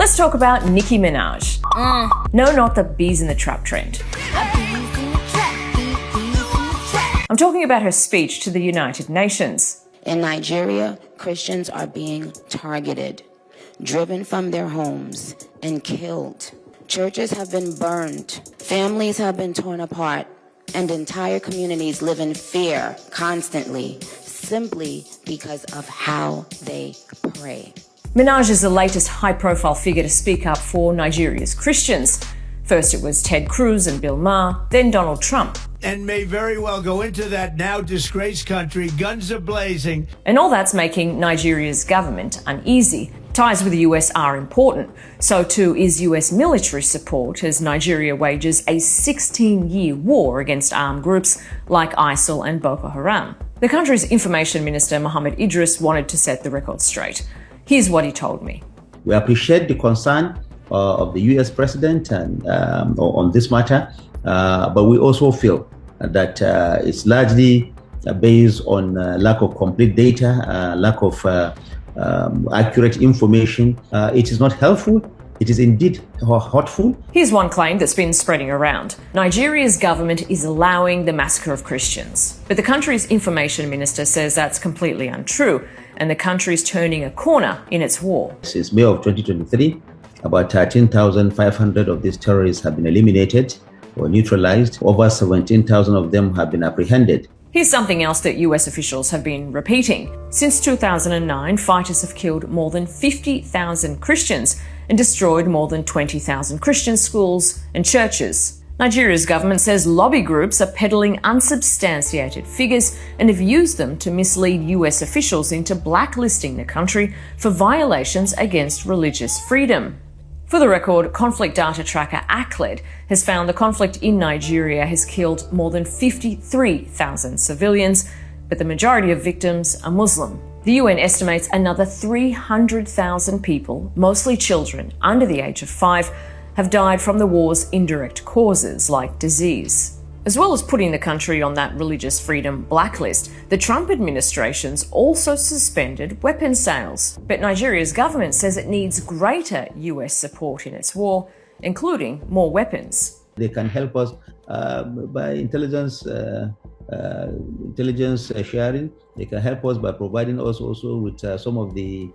Let's talk about Nicki Minaj. No, not the bees in the trap trend. I'm talking about her speech to the United Nations. In Nigeria, Christians are being targeted, driven from their homes, and killed. Churches have been burned, families have been torn apart, and entire communities live in fear constantly, simply because of how they pray. Minaj is the latest high-profile figure to speak up for Nigeria's Christians. First it was Ted Cruz and Bill Maher, then Donald Trump. And may very well go into that now disgraced country, guns a-blazing. And all that's making Nigeria's government uneasy. Ties with the US are important. So too is US military support as Nigeria wages a 16-year war against armed groups like ISIL and Boko Haram. The country's information minister, Mohammed Idris, wanted to set the record straight. Here's what he told me. We appreciate the concern of the US president and, on this matter, but we also feel that it's largely based on lack of complete data, lack of accurate information. It is not helpful. It is indeed hurtful. Here's one claim that's been spreading around. Nigeria's government is allowing the massacre of Christians. But the country's information minister says that's completely untrue, and the country's turning a corner in its war. Since May of 2023, about 13,500 of these terrorists have been eliminated or neutralized. Over 17,000 of them have been apprehended. Here's something else that US officials have been repeating. Since 2009, fighters have killed more than 50,000 Christians and destroyed more than 20,000 Christian schools and churches. Nigeria's government says lobby groups are peddling unsubstantiated figures and have used them to mislead US officials into blacklisting the country for violations against religious freedom. For the record, conflict data tracker ACLED has found the conflict in Nigeria has killed more than 53,000 civilians, but the majority of victims are Muslim. The UN estimates another 300,000 people, mostly children under the age of 5, have died from the war's indirect causes like disease. As well as putting the country on that religious freedom blacklist, the Trump administration's also suspended weapons sales. But Nigeria's government says it needs greater US support in its war, including more weapons. They can help us by intelligence sharing. They can help us by providing us also with some of the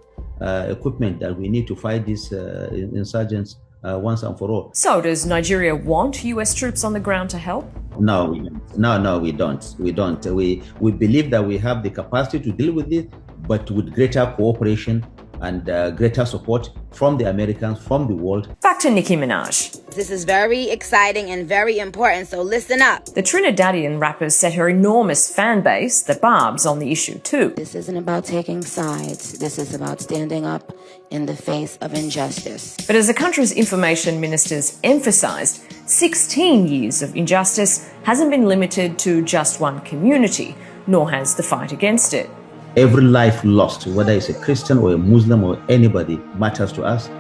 equipment that we need to fight these insurgents once and for all. So does Nigeria want US troops on the ground to help? No, we don't. We don't. We believe that we have the capacity to deal with it, but with greater cooperation and greater support from the Americans, from the world. Back to Nicki Minaj. This is very exciting and very important, so listen up. The Trinidadian rapper set her enormous fan base, the Barbs, on the issue too. This isn't about taking sides. This is about standing up in the face of injustice. But as the country's information ministers emphasised, 16 years of injustice hasn't been limited to just one community, nor has the fight against it. Every life lost, whether it's a Christian or a Muslim or anybody, matters to us.